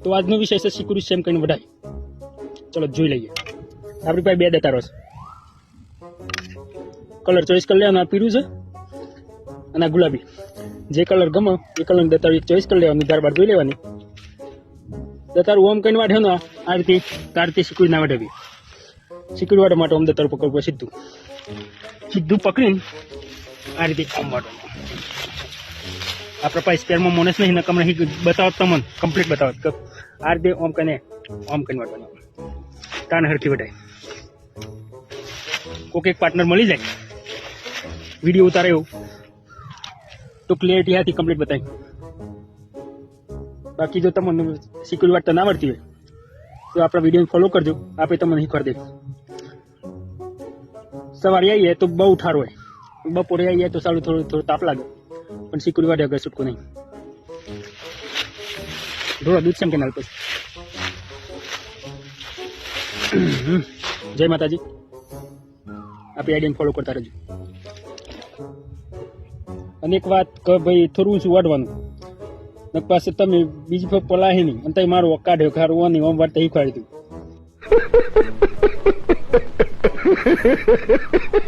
તો આજનો વિષય છે સિક્યુરિટી સેમ કરીને વઢાય. ચલો જોઈ લઈએ. આપણી પાસે 2 દતારો છે. કલર ચોઈસ કરી લેવાનો. આ પીળું છે અને આ ગુલાબી. જે કલર ગમે એ કલરની દતારી ચોઈસ કરી લેવાની. ત્યારબાદ જોઈ લેવાની. દતારું ઓમ કરીને વાઢે ને આ રીતે તારથી સિક્યુરિટી ના વાઢવી. સિક્યુરિટી વાળવા માટે ઓમ દતારું પકડવું સીધું પકડીને આ રીતે આમ વાળવાનું. આપણા પાસે સ્પેરમાં મોનસ નહીં, નકમ નહીં બતાવો તમને કમ્પ્લીટ બતાવો. આ રીતે ઓમ કરીને વાળવાનું. કાન હરખી વઢાય. કોઈક એક પાર્ટનર મળી જાય વિડીયો ઉતારે એવું તો ક્લિયરિટી હાથી કમ્પ્લીટ બતાવી. બાકી જો તમને સિક્યુરિટી વાળતા ના આવડતી હોય તો આપણા વિડીયો ફોલો કરજો. આપણે તમને શીખવાડી દઈશું. સવારે આવીએ તો બહુ ઠાર હોય, બપોરે આવીએ તો સારું થોડું તાપ લાગે, પણ સિક્યુરિટી વાળે આગળ છૂટકો નહીં. થોડા દૂધ છે કેનાલ પછી. જય માતાજી. આપણી આઈડિયાને ફોલો કરતા રહેજો. અને એક વાત કે ભાઈ થોડું ઊંચું વાઢવાનું. પાસે તમે બીજી ફક્ત પલાહી નહીં અને તમે મારું કાઢ્યો ખારું નહીં ઓમ વાળતા શીખવાડી દઉં.